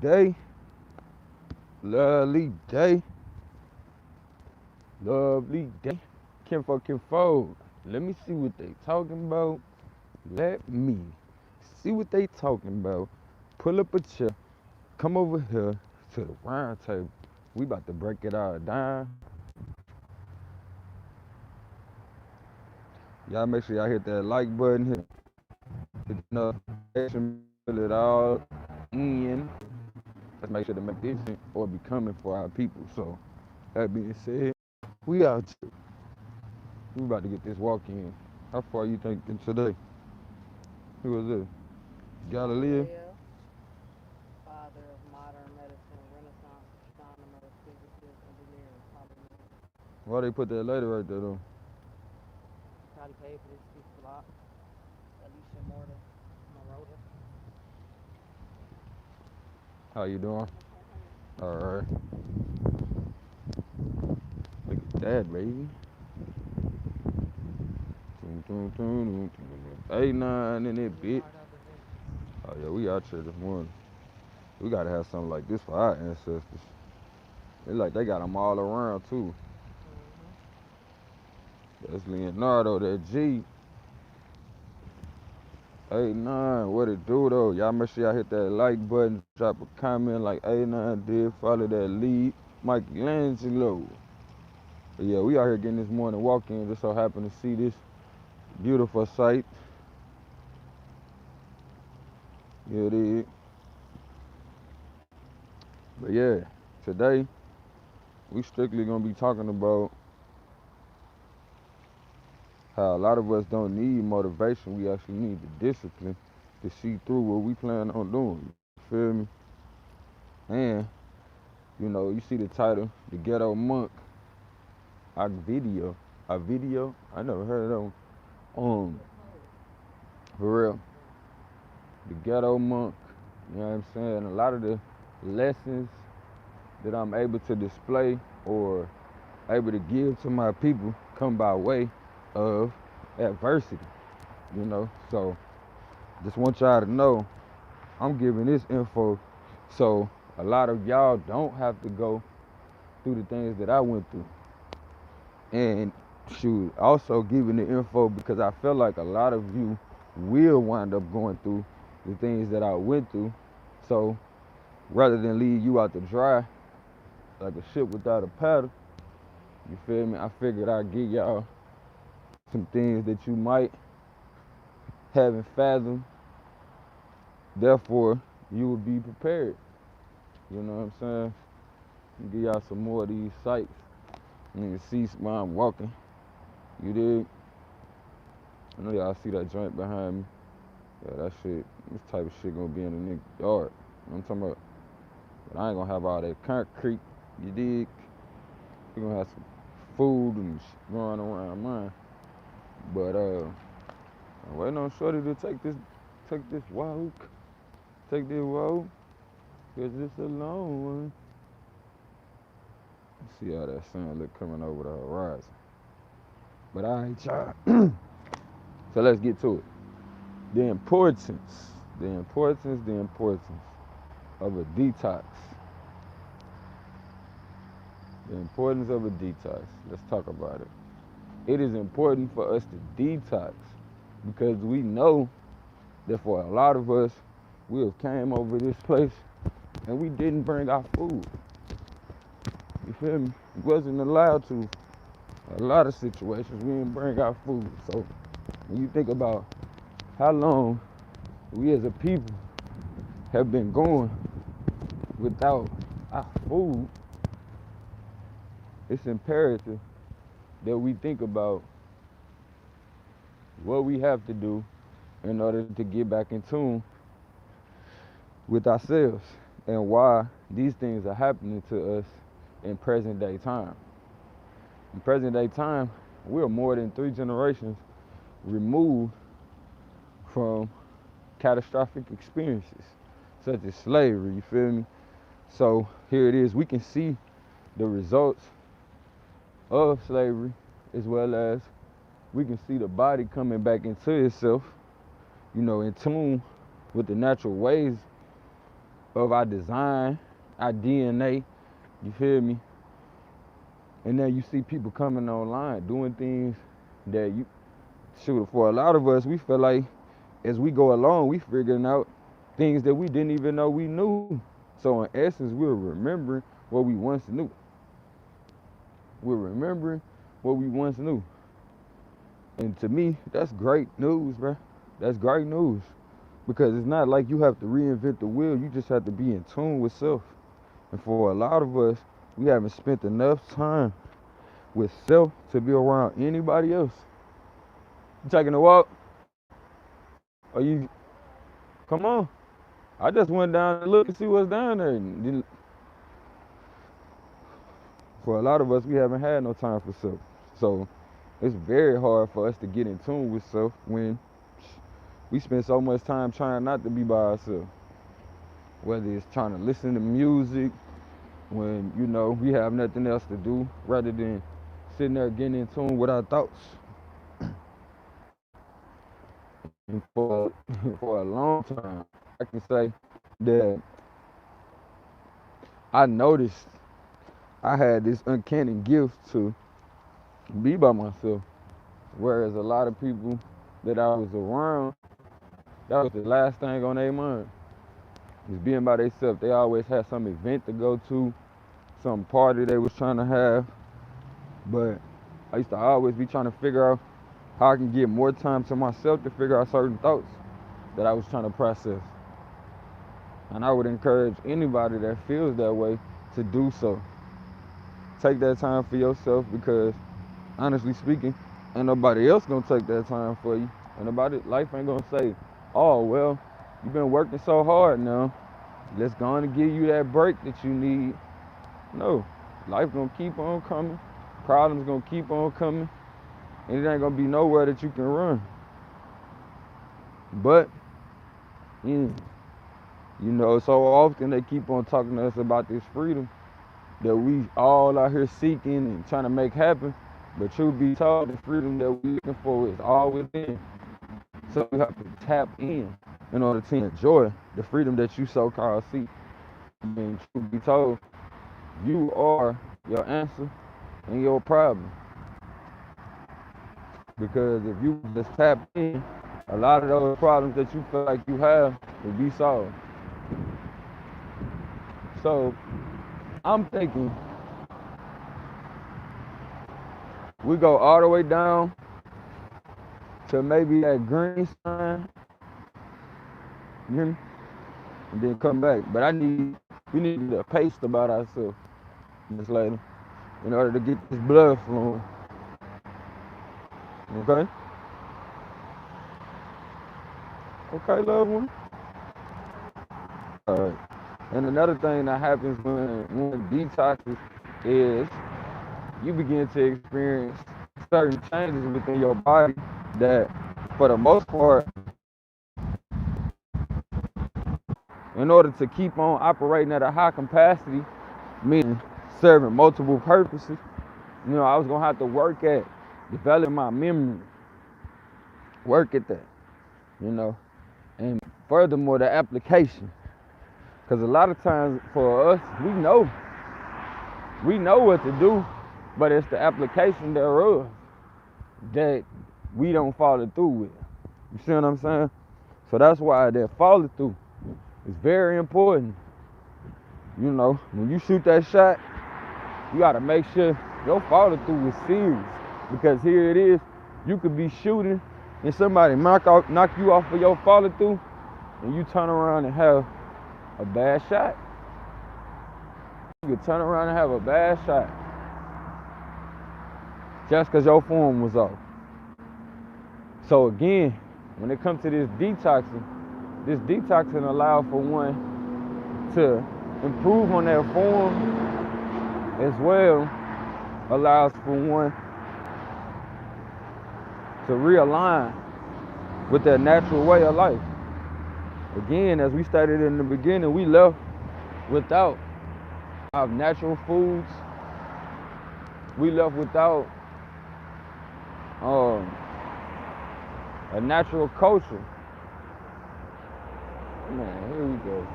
day, lovely day, lovely day. Kinfolk, let me see what they talking about. Let me see what they talking about. Pull up a chair, come over here to the round table. We about to break it all down. Y'all make sure y'all hit that like button, hit the notification, fill it all in. Let's make sure to make this or be coming for our people. So that being said, we out here. We about to get this walk in. How far you thinking today? Who was this? Galileo? Father of modern medicine, Renaissance astronomer, physicist, engineer, and polymath. Why they put that letter right there though? Probably paid for this piece of block. Alicia Morota. How you doing? Alright. Look at that, baby. 89 in that bitch. Oh yeah, we out here this morning. We gotta have something like this for our ancestors. They like they got them all around too. That's Leonardo, that G. 89, what it do though? Y'all make sure y'all hit that like button, drop a comment like 89 did, follow that lead, Michelangelo. But yeah, we out here getting this morning walk-in, just so happen to see this beautiful sight. Yeah, it is. But yeah, today, we strictly gonna be talking about how a lot of us don't need motivation, we actually need the discipline to see through what we plan on doing. You feel me? And, you know, you see the title, The Ghetto Munk, our video. I never heard of them. For real. The Ghetto Munk, you know what I'm saying? A lot of the lessons that I'm able to display or able to give to my people come by way of adversity, you know? So just want y'all to know I'm giving this info so a lot of y'all don't have to go through the things that I went through. And shoot, also giving the info because I feel like a lot of you will wind up going through the things that I went through. So rather than leave you out to dry like a ship without a paddle, you feel me? I figured I'd give y'all some things that you might haven't fathomed. Therefore, you will be prepared. You know what I'm saying? Give y'all some more of these sights. You can see while I'm walking. You dig? I know y'all see that joint behind me. Yeah, that shit, this type of shit gonna be in the nigga yard. You know what I'm talking about? But I ain't gonna have all that concrete. You dig? We gonna have some food and shit going around mine. But I'm waiting on Shorty to take this walk. Take this walk. Cause it's a long one. Let's see how that sun look coming over the horizon. But I ain't y'all. So let's get to it. The importance of a detox. The importance of a detox. Let's talk about it. It is important for us to detox because we know that for a lot of us, we have came over this place and we didn't bring our food. You feel me? We wasn't allowed to. A lot of situations, we didn't bring our food. So when you think about how long we as a people have been going without our food, it's imperative that we think about what we have to do in order to get back in tune with ourselves and why these things are happening to us in present day time. In present day time, we're more than 3 generations removed from catastrophic experiences such as slavery, you feel me? So here it is, we can see the results of slavery as well as we can see the body coming back into itself, you know, in tune with the natural ways of our design, our DNA, you feel me? And then you see people coming online doing things that you shoot for a lot of us, we feel like as we go along, we figuring out things that we didn't even know we knew. So in essence, we're remembering what we once knew. We're remembering what we once knew. And to me, that's great news, bro. That's great news. Because it's not like you have to reinvent the wheel, you just have to be in tune with self. And for a lot of us, we haven't spent enough time with self to be around anybody else. You taking a walk? Or you come on? I just went down and look and see what's down there. For a lot of us, we haven't had no time for self. So it's very hard for us to get in tune with self when we spend so much time trying not to be by ourselves. Whether it's trying to listen to music, when we have nothing else to do rather than sitting there getting in tune with our thoughts. And for for a long time, I can say that I noticed I had this uncanny gift to be by myself, whereas a lot of people that I was around, that was the last thing on their mind, is being by themselves. They always had some event to go to, some party they was trying to have, but I used to always be trying to figure out how I can get more time to myself to figure out certain thoughts that I was trying to process. And I would encourage anybody that feels that way to do so. Take that time for yourself because, honestly speaking, ain't nobody else gonna take that time for you. And life ain't gonna say, oh, well, you've been working so hard now. Let's go on and give you that break that you need. No, life gonna keep on coming. Problems gonna keep on coming. And it ain't gonna be nowhere that you can run. But, so often they keep on talking to us about this freedom that we all out here seeking and trying to make happen. But truth be told, the freedom that we're looking for is all within. So you have to tap in order to enjoy the freedom that you so-called seek. I mean, truth be told, you are your answer and your problem. Because if you just tap in, a lot of those problems that you feel like you have will be solved. So I'm thinking we go all the way down to maybe that green sign, you hear me? And then come back. But we need to get a pace about ourselves, Miss Lady, in order to get this blood flowing. Okay? Okay, loved one? All right. And another thing that happens when detoxes is you begin to experience certain changes within your body that, for the most part, in order to keep on operating at a high capacity, meaning serving multiple purposes, I was gonna have to work at developing my memory, work at that, and furthermore the application. Because a lot of times for us, we know what to do, but it's the application thereof that we don't follow through with. You see what I'm saying? So that's why that follow through is very important. When you shoot that shot, you gotta make sure your follow through is serious. Because here it is, you could be shooting and somebody knock you off of your follow through, and you turn around and have a bad shot. You could turn around and have a bad shot just because your form was off. So again, when it comes to this detoxing allows for one to improve on their form, as well allows for one to realign with their natural way of life. Again, as we stated in the beginning, we left without our natural foods. We left without a natural culture. Man, here we go.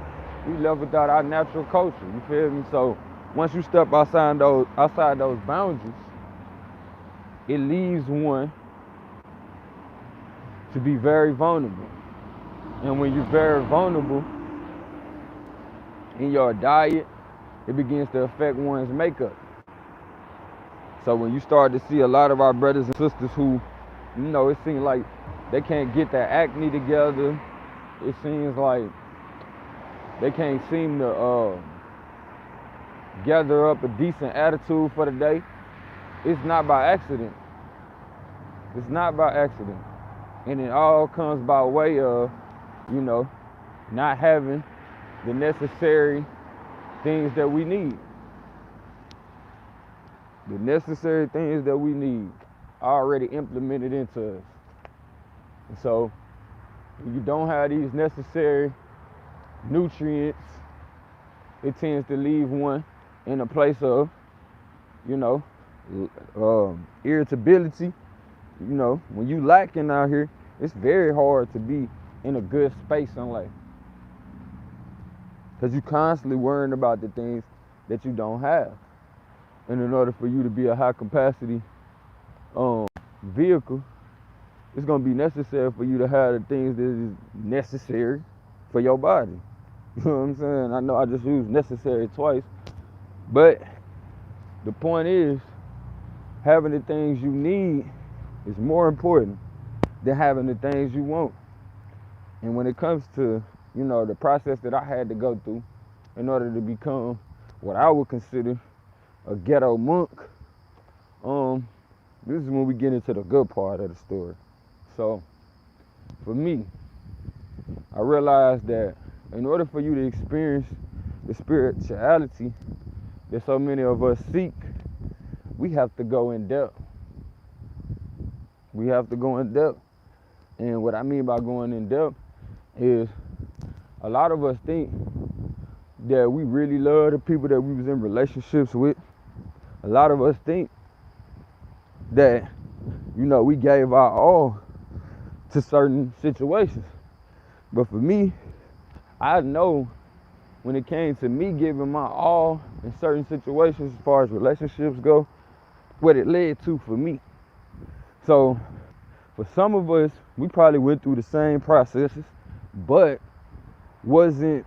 we left without our natural culture. You feel me? So once you step outside those boundaries, it leaves one to be very vulnerable. And when you're very vulnerable in your diet, it begins to affect one's makeup. So when you start to see a lot of our brothers and sisters who, it seems like they can't get their acne together. It seems like they can't seem to gather up a decent attitude for the day. It's not by accident. It's not by accident. And it all comes by way of, not having the necessary things that we need. The necessary things that we need are already implemented into us. And so when you don't have these necessary nutrients, it tends to leave one in a place of, irritability. When you lacking out here, it's very hard to be in a good space in life. Because you're constantly worrying about the things that you don't have. And in order for you to be a high capacity vehicle, it's going to be necessary for you to have the things that is necessary for your body. You know what I'm saying? I know I just used necessary twice, but the point is, having the things you need is more important than having the things you want. And when it comes to, the process that I had to go through in order to become what I would consider a ghetto monk, this is when we get into the good part of the story. So, for me, I realized that in order for you to experience the spirituality that so many of us seek, we have to go in depth. We have to go in depth. And what I mean by going in depth is a lot of us think that we really love the people that we was in relationships with. A lot of us think that, we gave our all to certain situations. But for me, I know when it came to me giving my all in certain situations as far as relationships go, what it led to for me. So for some of us, we probably went through the same processes, but wasn't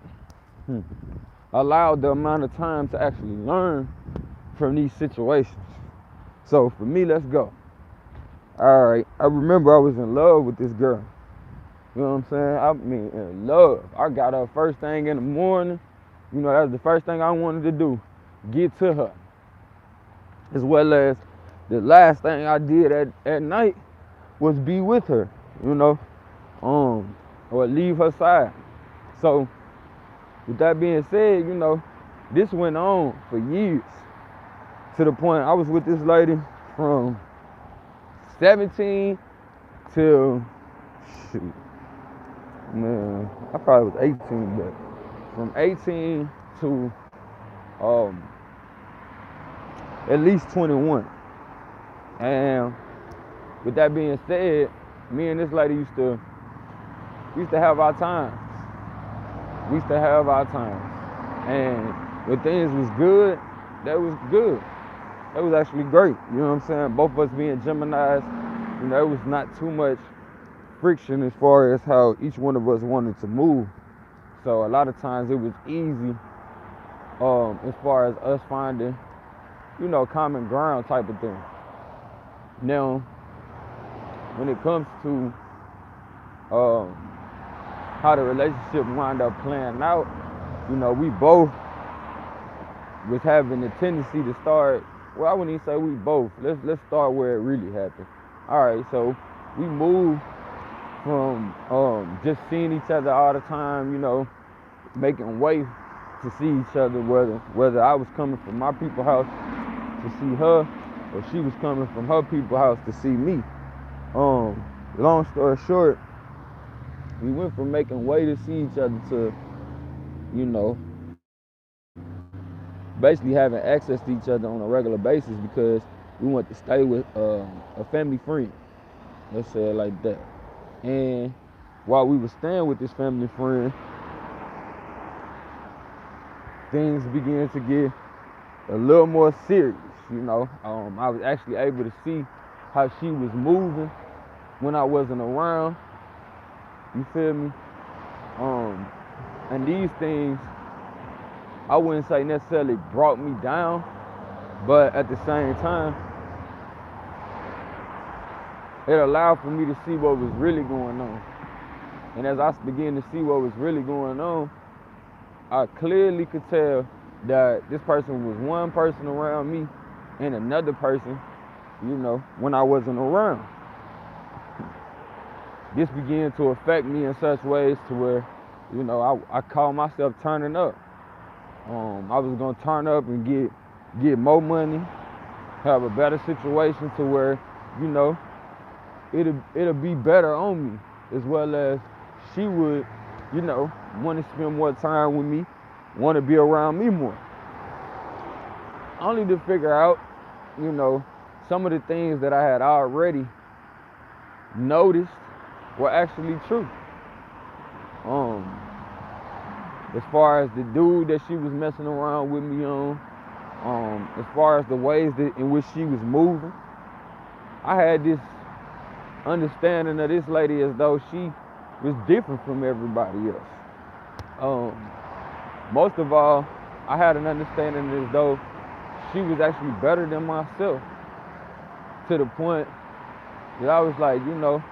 allowed the amount of time to actually learn from these situations. So for me, let's go. All right, I remember I was in love with this girl. You know what I'm saying? I mean, in love. I got up first thing in the morning. That was the first thing I wanted to do, get to her. As well as the last thing I did at night was be with her, or leave her side. So with that being said, this went on for years, to the point I was with this lady from 17 till, I probably was 18, but from 18 to at least 21. And with that being said, me and this lady used to have our times. We used to have our times. And when things was good, that was good. That was actually great. You know what I'm saying? Both of us being Geminis, it was not too much friction as far as how each one of us wanted to move. So a lot of times it was easy as far as us finding, common ground type of thing. Now, when it comes to how the relationship wound up playing out, we both was having a tendency to start, well, I wouldn't even say we both. Let's start where it really happened. All right, so we moved from just seeing each other all the time, making way to see each other, whether I was coming from my people's house to see her, or she was coming from her people's house to see me. Long story short, we went from making way to see each other to, basically having access to each other on a regular basis because we went to stay with a family friend. Let's say it like that. And while we were staying with this family friend, things began to get a little more serious. You know, I was actually able to see how she was moving when I wasn't around. You feel me? Um, and these things, I wouldn't say necessarily brought me down, but at the same time, it allowed for me to see what was really going on. And as I began to see what was really going on, I clearly could tell that this person was one person around me and another person, you know, when I wasn't around. This began to affect me in such ways to where, you know, I called myself turning up. I was gonna turn up and get more money, have a better situation to where, you know, it'll be better on me, as well as she would, you know, want to spend more time with me, want to be around me more. Only to figure out, you know, some of the things that I had already noticed were actually true. Um, as far as the dude that she was messing around with me on, as far as the ways in which she was moving, I had this understanding of this lady as though she was different from everybody else. Um, most of all, I had an understanding as though she was actually better than myself, to the point that I was like, you know,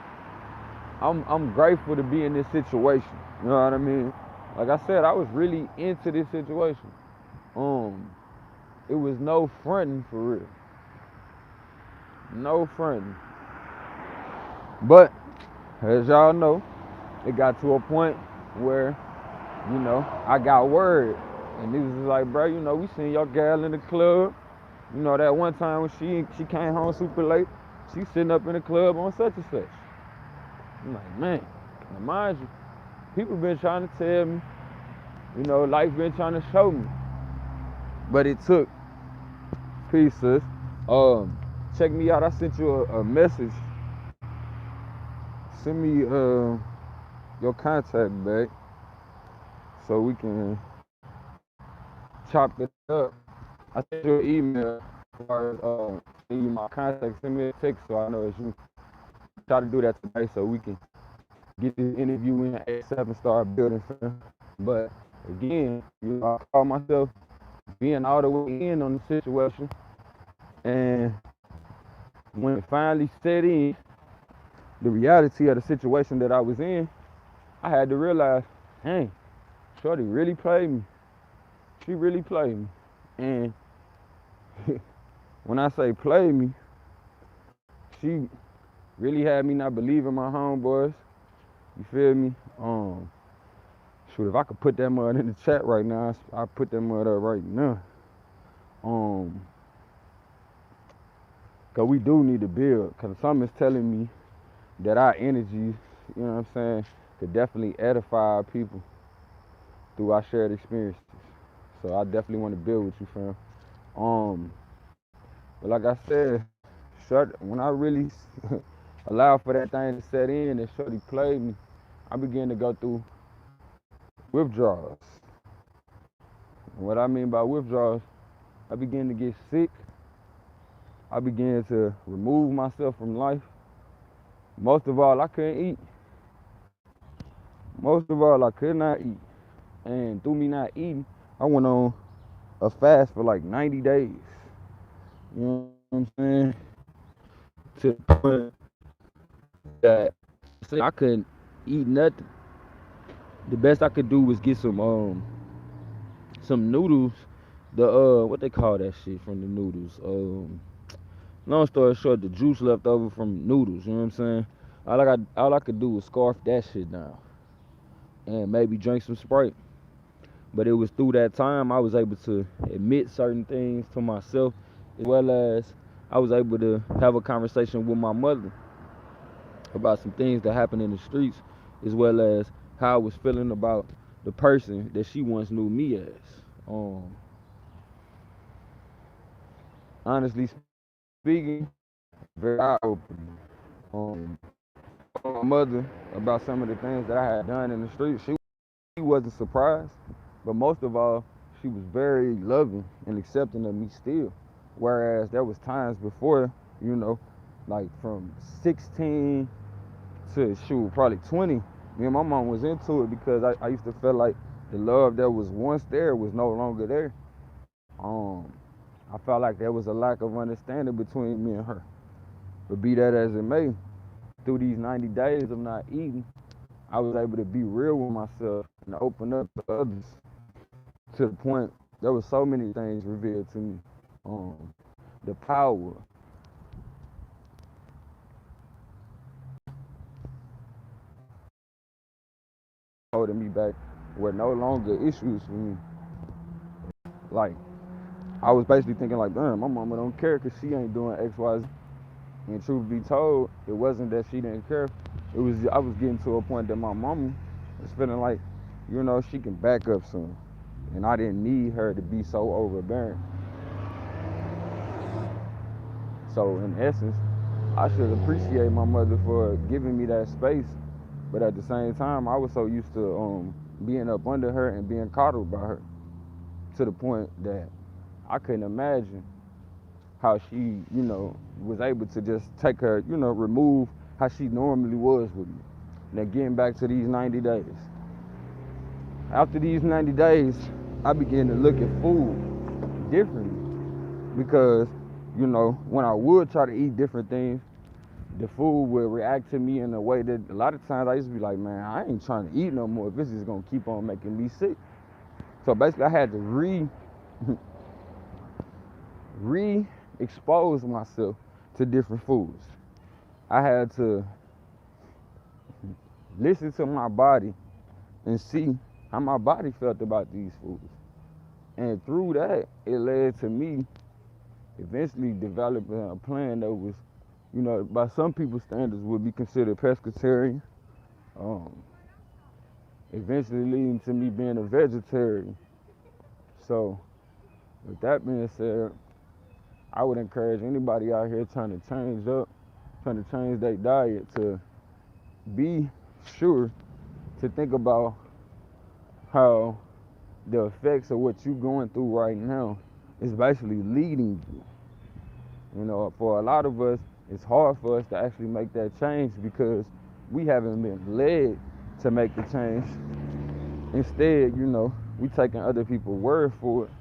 I'm grateful to be in this situation. You know what I mean? Like I said, I was really into this situation. It was no fronting for real. No fronting. But as y'all know, it got to a point where, you know, I got word. And it was like, bro, you know, we seen your gal in the club. You know, that one time when she came home super late, she sitting up in the club on such and such. I'm like, man, now mind you, people been trying to tell me, you know, life been trying to show me. But it took pieces. Check me out. I sent you a message. Send me your contact back so we can chop it up. I sent you an email as far as send you my contact. Send me a text so I know it's you. Try to do that today so we can get this interview in ASAP and start building something. But again, you know, I call myself being all the way in on the situation, and when it finally set in, the reality of the situation that I was in, I had to realize, dang, Shorty really played me. She really played me. And when I say play me, she really had me not believing my homeboys. You feel me? Shoot, if I could put that mud in the chat right now, I'd put that mud up right now. Cause we do need to build. Cause something's telling me that our energy, you know what I'm saying, could definitely edify our people through our shared experiences. So I definitely want to build with you, fam. But like I said, when I really allowed for that thing to set in and Shorty played me, I began to go through withdrawals. And what I mean by withdrawals, I began to get sick. I began to remove myself from life. Most of all, I couldn't eat. Most of all, I could not eat. And through me not eating, I went on a fast for like 90 days. You know what I'm saying? To the point that I couldn't eat nothing. The best I could do was get some noodles. The what they call that shit from the noodles. Long story short, the juice left over from noodles. You know what I'm saying? All I could do was scarf that shit down and maybe drink some Sprite. But it was through that time I was able to admit certain things to myself, as well as I was able to have a conversation with my mother about some things that happened in the streets, as well as how I was feeling about the person that she once knew me as. Um, Honestly speaking, very eye-opening. Um, my mother about some of the things that I had done in the streets. She wasn't surprised, but most of all, she was very loving and accepting of me still. Whereas there was times before, you know, like from 16 to shoot probably 20, me and my mom was into it because I used to feel like the love that was once there was no longer there. Um, I felt like there was a lack of understanding between me and her. But be that as it may, through these 90 days of not eating, I was able to be real with myself and open up to others to the point there was so many things revealed to me. Um, the power holding me back were no longer issues for me. Like I was basically thinking like, damn, my mama don't care because she ain't doing X, Y, Z. And truth be told, it wasn't that she didn't care. It was I was getting to a point that my mama was feeling like, you know, she can back up soon. And I didn't need her to be so overbearing. So in essence, I should appreciate my mother for giving me that space. But at the same time, I was so used to being up under her and being coddled by her to the point that I couldn't imagine how she, was able to just take her, remove how she normally was with me. Now getting back to these 90 days. After these 90 days, I began to look at food differently because, when I would try to eat different things, the food would react to me in a way that a lot of times I used to be like, man, I ain't trying to eat no more if this is gonna keep on making me sick. So basically I had to re-expose myself to different foods. I had to listen to my body and see how my body felt about these foods. And through that, it led to me eventually developing a plan that was, by some people's standards would be considered pescatarian. Um, Eventually leading to me being a vegetarian. So, with that being said, I would encourage anybody out here trying to change up, trying to change their diet to be sure to think about how the effects of what you're going through right now is basically leading you. For a lot of us, it's hard for us to actually make that change because we haven't been led to make the change. Instead, we taking other people's word for it.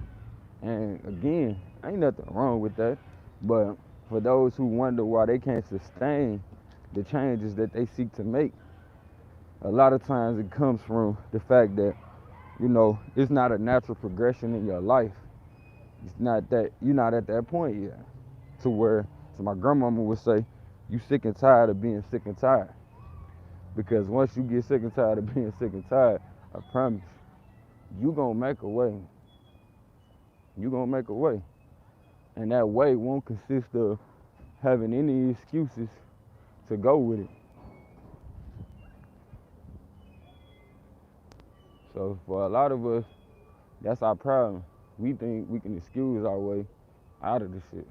And again, ain't nothing wrong with that. But for those who wonder why they can't sustain the changes that they seek to make, a lot of times it comes from the fact that, it's not a natural progression in your life. It's not that you're not at that point yet. To where, so my grandmama would say, you sick and tired of being sick and tired. Because once you get sick and tired of being sick and tired, I promise, you gonna make a way. You gonna make a way. And that way won't consist of having any excuses to go with it. So for a lot of us, that's our problem. We think we can excuse our way out of the shit.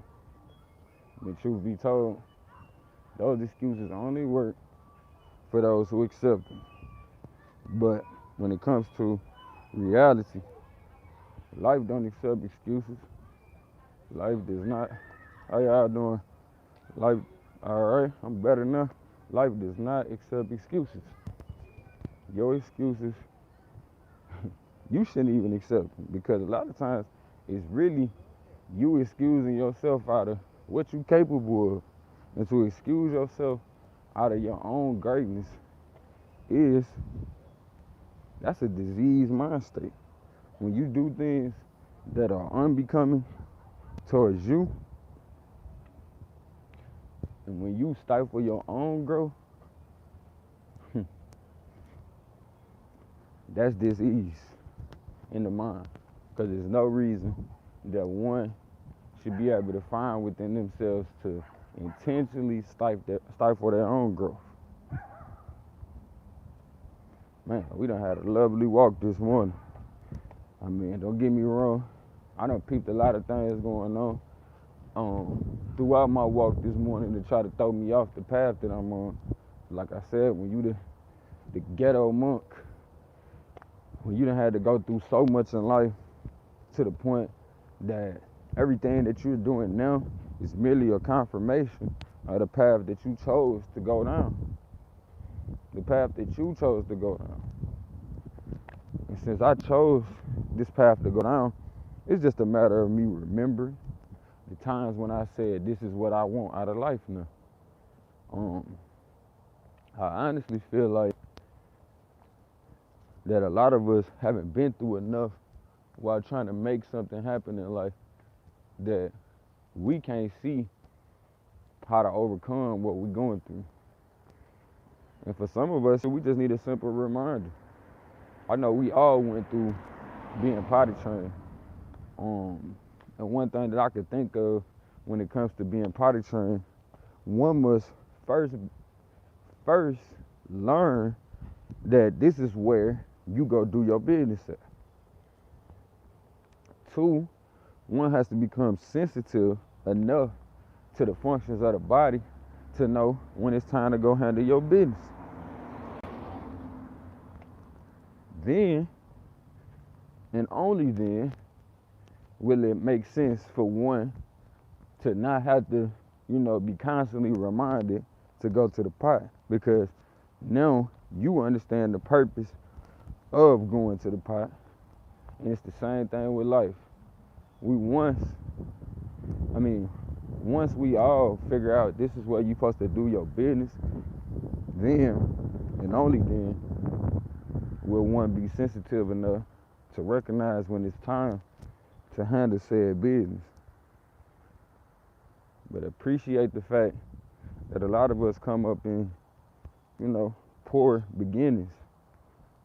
But truth be told, those excuses only work for those who accept them. But when it comes to reality, life don't accept excuses. Life does not. How y'all doing? Life, all right, I'm better now. Life does not accept excuses. Your excuses, you shouldn't even accept them because a lot of times it's really you excusing yourself out of what you're capable of. And to excuse yourself out of your own greatness that's a diseased mind state. When you do things that are unbecoming towards you, and when you stifle your own growth, that's disease in the mind. Because there's no reason that one should be able to find within themselves to intentionally stifle their own growth. Man, we done had a lovely walk this morning. I mean, don't get me wrong. I done peeped a lot of things going on throughout my walk this morning to try to throw me off the path that I'm on. Like I said, when you the ghetto monk, when you done had to go through so much in life to the point that everything that you're doing now is merely a confirmation of the path that you chose to go down. The path that you chose to go down. And since I chose this path to go down, it's just a matter of me remembering the times when I said this is what I want out of life now. I honestly feel like that a lot of us haven't been through enough while trying to make something happen in life that we can't see how to overcome what we're going through. And for some of us, we just need a simple reminder. I know we all went through being potty trained. And one thing that I could think of when it comes to being potty trained, one must first learn that this is where you go do your business at. Two, one has to become sensitive enough to the functions of the body to know when it's time to go handle your business. Then, and only then, will it make sense for one to not have to, be constantly reminded to go to the pot, because now you understand the purpose of going to the pot. And it's the same thing with life. Once we all figure out this is where you're supposed to do your business, then and only then will one be sensitive enough to recognize when it's time to handle said business. But appreciate the fact that a lot of us come up in, poor beginnings,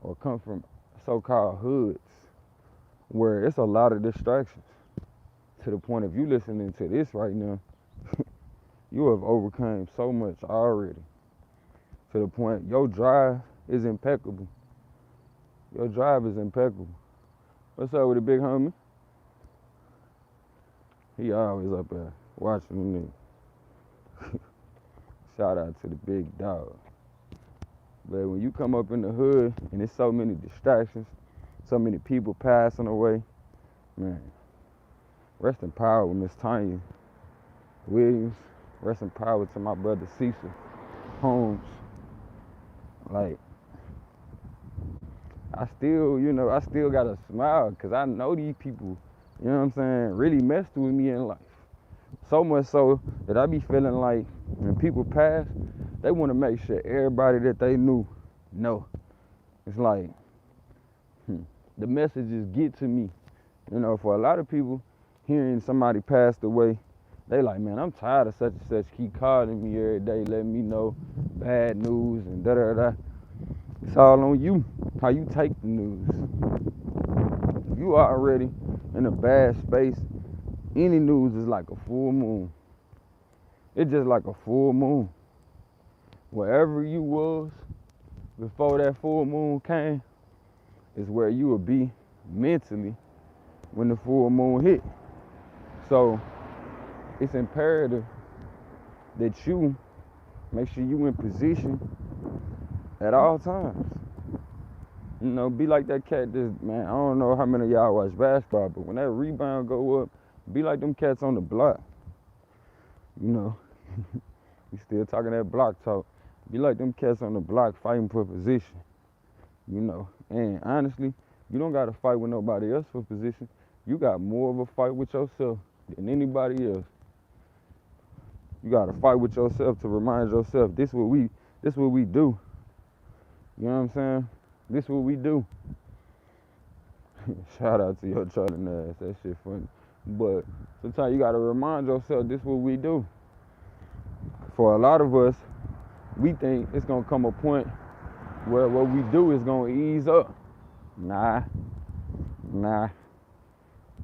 or come from so-called hoods where it's a lot of distractions, to the point of you listening to this right now, you have overcome so much already, to the point your drive is impeccable. Your drive is impeccable. What's up with the big homie? He always up there watching me. Shout out to the big dog. But when you come up in the hood and there's so many distractions, so many people passing away, man, rest in power with Miss Tanya Williams. Rest in power to my brother Cecil Holmes. Like, I still got a smile because I know these people, really messed with me in life. So much so that I be feeling like when people pass, they want to make sure everybody that they knew know. It's like, the messages get to me. For a lot of people, hearing somebody passed away, they like, man, I'm tired of such and such keep calling me every day, letting me know bad news and da-da-da. It's all on you, how you take the news. If you are already in a bad space, any news is like a full moon. It's just like a full moon. Wherever you was before that full moon came is where you would be mentally when the full moon hit. So it's imperative that you make sure you in position at all times. Be like that cat man, I don't know how many of y'all watch basketball, but when that rebound go up, be like them cats on the block. We still talking that block talk. Be like them cats on the block fighting for position. And honestly, you don't gotta fight with nobody else for position. You got more of a fight with yourself than anybody else. You gotta fight with yourself to remind yourself this what we do. You know what I'm saying? This what we do. Shout out to your charting ass. That shit funny. But sometimes you gotta remind yourself this what we do. For a lot of us, we think it's gonna come a point where what we do is gonna ease up. Nah.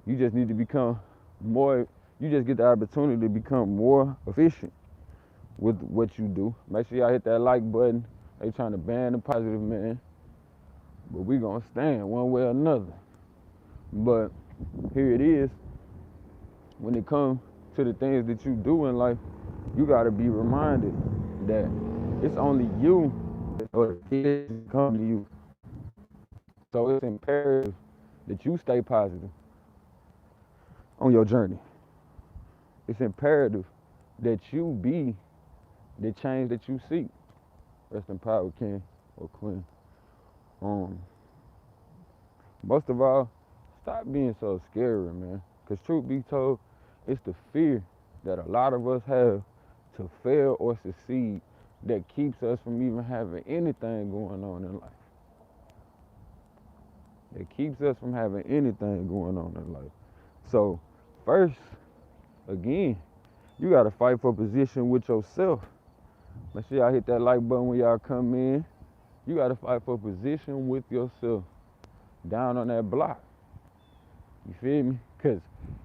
You just need to become more, you just get the opportunity to become more efficient with what you do. Make sure y'all hit that like button. They trying to ban the positive man, but we gonna stand one way or another. But here it is. When it comes to the things that you do in life, you gotta be reminded that it's only you or the things that come to you. So it's imperative that you stay positive. on your journey. It's imperative that you be the change that you seek. Rest in power, king or queen. Um, Most of all, stop being so scary, man. Cause truth be told, it's the fear that a lot of us have to fail or succeed that keeps us from even having anything going on in life. It keeps us from having anything going on in life. So, first, again, you gotta fight for position with yourself. Make sure y'all hit that like button when y'all come in. You gotta fight for position with yourself down on that block. You feel me? Cause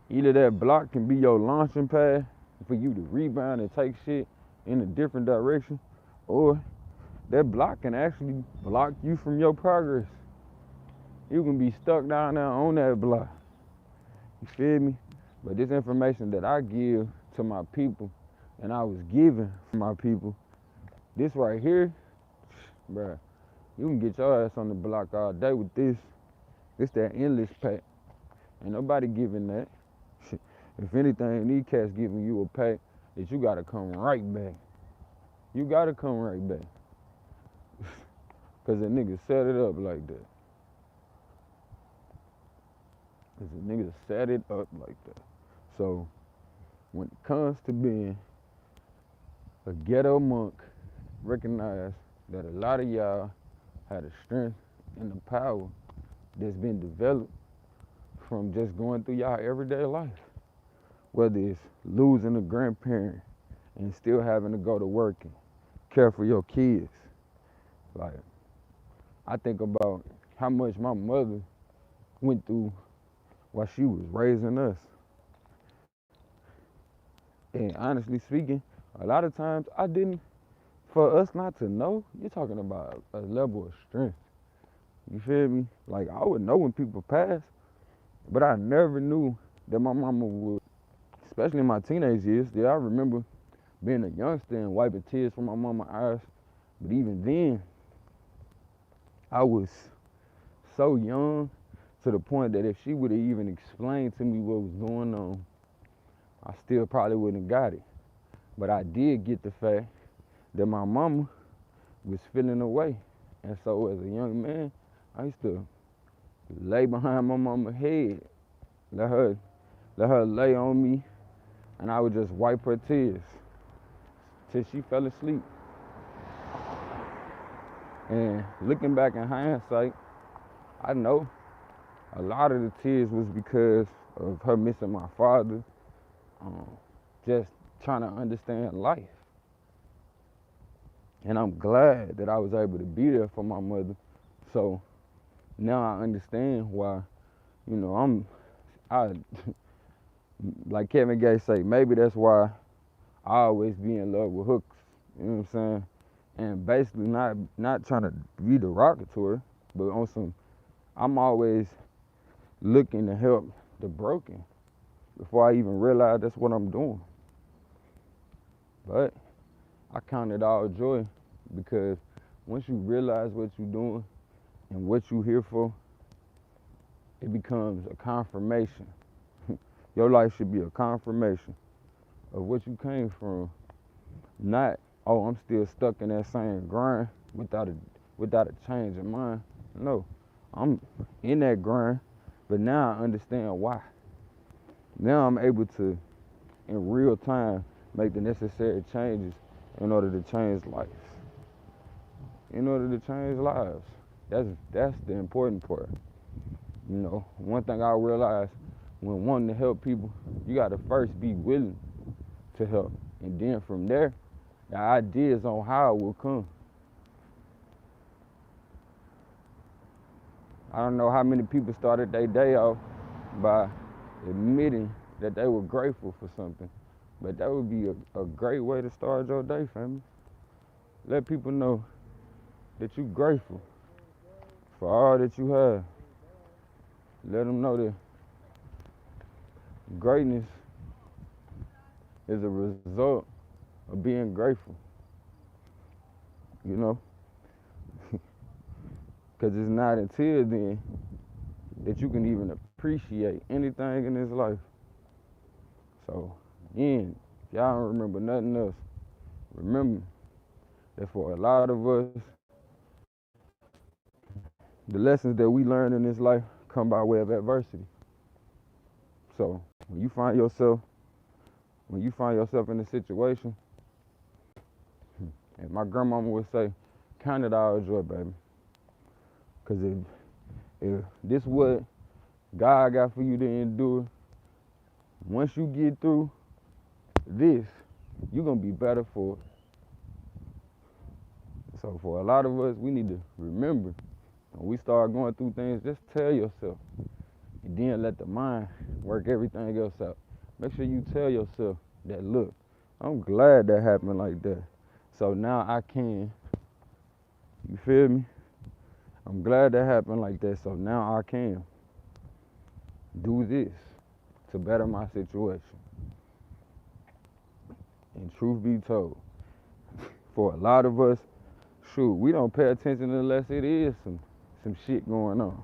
either that block can be your launching pad for you to rebound and take shit in a different direction, or that block can actually block you from your progress. You can be stuck down there on that block. You feel me? But this information that I give to my people and I was given from my people, this right here, bruh, you can get your ass on the block all day with this. It's that endless pack. Ain't nobody giving that. If anything, these cats giving you a pack that you gotta come right back. You gotta come right back. Cause the niggas set it up like that. Cause the niggas set it up like that. So when it comes to being a ghetto monk, recognize that a lot of y'all had the strength and the power that's been developed from just going through y'all everyday life. Whether it's losing a grandparent and still having to go to work and care for your kids. Like, I think about how much my mother went through while she was raising us. And honestly speaking, a lot of times I didn't, for us not to know, you're talking about a level of strength. You feel me? Like, I would know when people pass, but I never knew that my mama would, especially in my teenage years. Yeah, I remember being a youngster and wiping tears from my mama's eyes. But even then, I was so young to the point that if she would have even explained to me what was going on, I still probably wouldn't have got it. But I did get the fact that my mama was feeling away. And so as a young man, I used to lay behind my mama's head, let her lay on me, and I would just wipe her tears till she fell asleep. And looking back in hindsight, I know a lot of the tears was because of her missing my father, just trying to understand life. And I'm glad that I was able to be there for my mother. So now I understand why, I like Kevin Gates say, maybe that's why I always be in love with hooks. You know what I'm saying? And basically not trying to be derogatory, but on some, I'm always looking to help the broken before I even realize that's what I'm doing. But I count it all joy because once you realize what you're doing and what you're here for, it becomes a confirmation. Your life should be a confirmation of what you came from. Not, oh, I'm still stuck in that same grind without a change in mind. No, I'm in that grind, but now I understand why. Now I'm able to, in real time, make the necessary changes in order to change lives. In order to change lives. That's the important part. One thing I realized when wanting to help people, you gotta first be willing to help. And then from there, the ideas on how it will come. I don't know how many people started their day off by admitting that they were grateful for something. But that would be a great way to start your day, family. Let people know that you're grateful for all that you have. Let them know that greatness is a result of being grateful. Because it's not until then that you can even appreciate anything in this life. So, again, if y'all don't remember nothing else, remember that for a lot of us, the lessons that we learn in this life come by way of adversity. So when you find yourself in a situation, and my grandmama would say, count it all joy, baby. Cause if this what God got for you to endure, once you get through this, you're gonna be better for it. So for a lot of us, we need to remember when we start going through things, just tell yourself. And then let the mind work everything else out. Make sure you tell yourself that, look, I'm glad that happened like that. So now I can, you feel me? I'm glad that happened like that. So now I can do this to better my situation. And truth be told, for a lot of us, shoot, we don't pay attention unless it is some shit going on.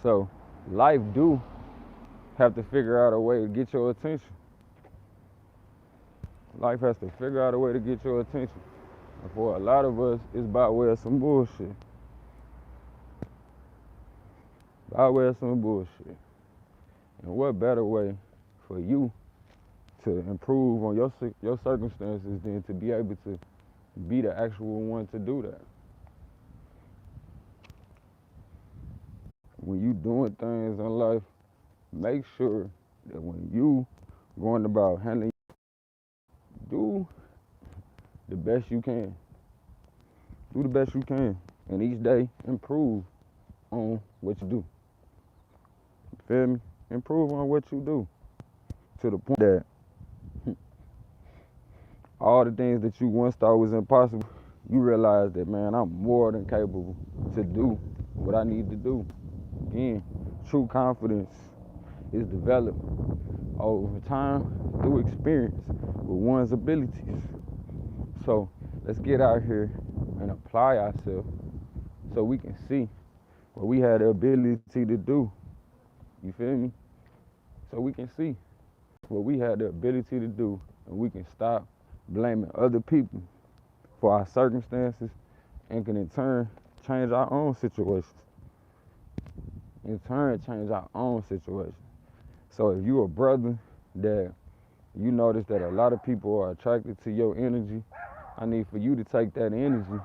So life do have to figure out a way to get your attention. Life has to figure out a way to get your attention. And for a lot of us, it's by way of some bullshit. By way of some bullshit. And what better way for you to improve on your circumstances than to be able to be the actual one to do that? When you doing things in life, make sure that when you going about handling, do the best you can. Do the best you can. And each day, improve on what you do. You feel me? Improve on what you do. To the point that all the things that you once thought was impossible, you realize that, man, I'm more than capable to do what I need to do. Again, true confidence is developed over time through experience with one's abilities. So let's get out here and apply ourselves so we can see what we had the ability to do. You feel me? So we can see what we had the ability to do, and we can stop blaming other people for our circumstances and can in turn change our own situations. In turn, change our own situations. So if you're a brother that you notice that a lot of people are attracted to your energy, I need for you to take that energy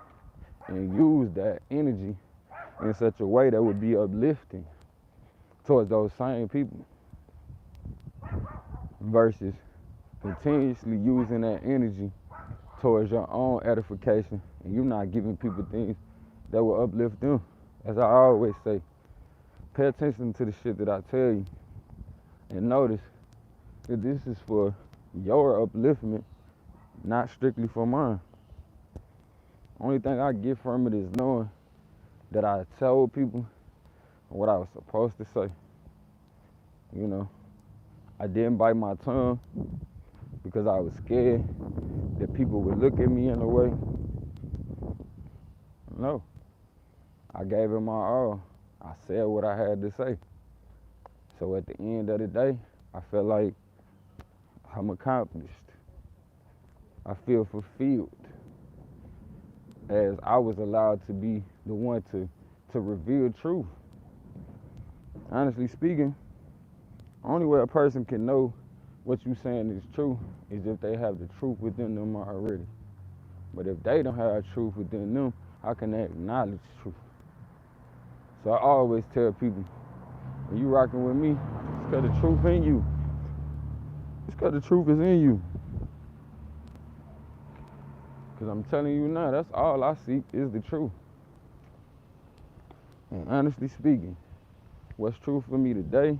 and use that energy in such a way that would be uplifting towards those same people versus continuously using that energy towards your own edification, and you're not giving people things that will uplift them. As I always say, pay attention to the shit that I tell you and notice that this is for your upliftment, not strictly for mine. Only thing I get from it is knowing that I told people what I was supposed to say. You know, I didn't bite my tongue because I was scared that people would look at me in a way. No, I gave it my all. I said what I had to say. So at the end of the day, I felt like I'm accomplished. I feel fulfilled as I was allowed to be the one to reveal truth. Honestly speaking, only way a person can know what you're saying is true is if they have the truth within them already. But if they don't have truth within them, how can they acknowledge truth? So I always tell people, when you rocking with me, it's because the truth in you. It's because the truth is in you. Because I'm telling you now, that's all I seek is the truth. And honestly speaking, what's true for me today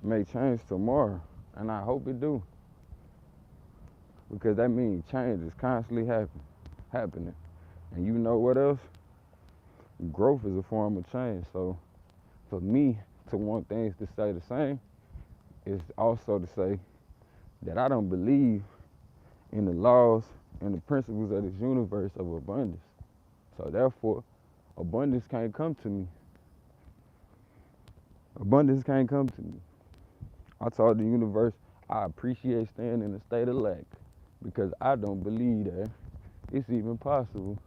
may change tomorrow. And I hope it do. Because that means change is constantly happening. And you know what else? Growth is a form of change. So for me to want things to stay the same is also to say that I don't believe in the laws and the principles of this universe of abundance. So therefore, abundance can't come to me. Abundance can't come to me. I told the universe I appreciate staying in a state of lack because I don't believe that it's even possible.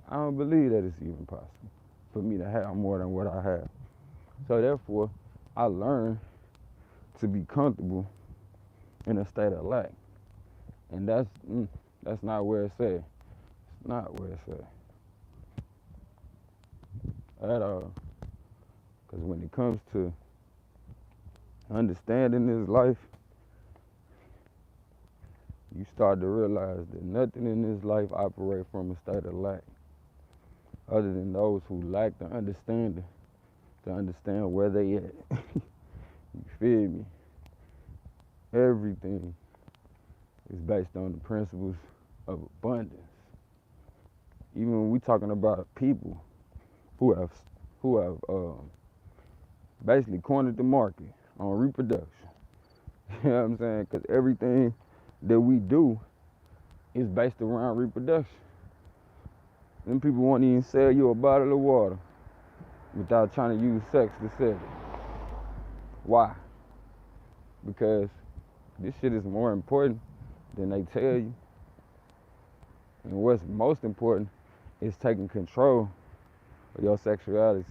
I don't believe that it's even possible for me to have more than what I have. So therefore, I learned to be comfortable in a state of lack, and that's not where it's at. It's not where it's at all. Because when it comes to understanding this life, you start to realize that nothing in this life operates from a state of lack, other than those who lack the understanding to understand where they at. You feel me? Everything is based on the principles of abundance. Even when we talking about people who have basically cornered the market on reproduction. You know what I'm saying? Because everything that we do is based around reproduction. Them people won't even sell you a bottle of water without trying to use sex to sell it. Why? Because this shit is more important than they tell you. And what's most important is taking control of your sexuality,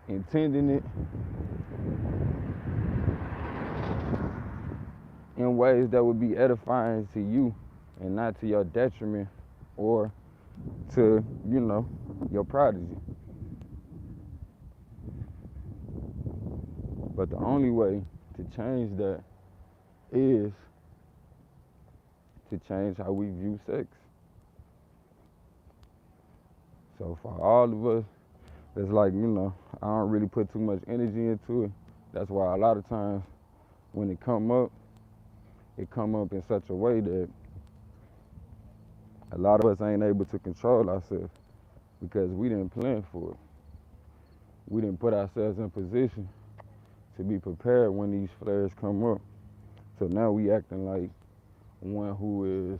intending it in ways that would be edifying to you and not to your detriment or to, your prodigy. But the only way to change that is to change how we view sex. So for all of us, it's like, I don't really put too much energy into it. That's why a lot of times when it come up in such a way that a lot of us ain't able to control ourselves because we didn't plan for it. We didn't put ourselves in position to be prepared when these flares come up. So now we acting like one who is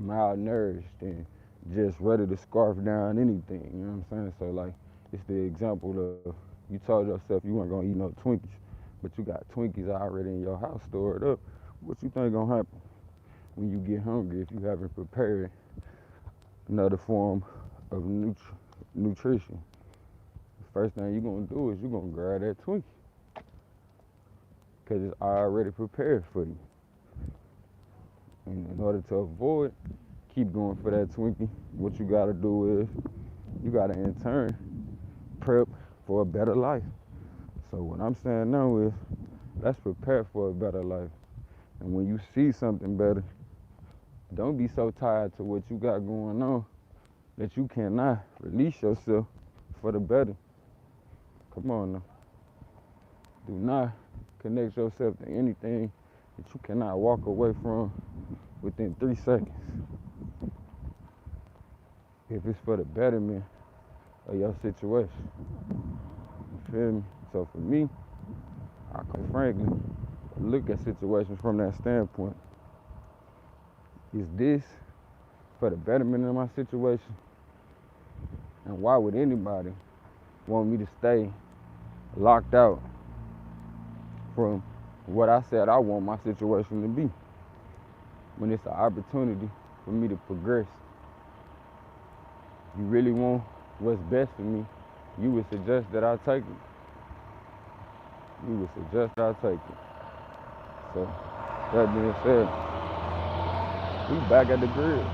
malnourished and just ready to scarf down anything, you know what I'm saying? So like, it's the example of you told yourself you weren't gonna eat no Twinkies, but you got Twinkies already in your house stored up. What you think gonna happen when you get hungry if you haven't prepared another form of nutrition? The first thing you're gonna do is you're gonna grab that Twinkie because it's already prepared for you. And in order to avoid keep going for that Twinkie, what you gotta do is you gotta in turn prep for a better life. So what I'm saying now is let's prepare for a better life. And when you see something better, don't be so tied to what you got going on that you cannot release yourself for the better. Come on now. Do not connect yourself to anything that you cannot walk away from within 3 seconds. If it's for the betterment of your situation. You feel me? So for me, I can frankly look at situations from that standpoint. Is this for the betterment of my situation? And why would anybody want me to stay locked out from what I said I want my situation to be when it's an opportunity for me to progress? If you really want what's best for me, you would suggest that I take it. You would suggest that I take it. So, that being said, we back at the grill.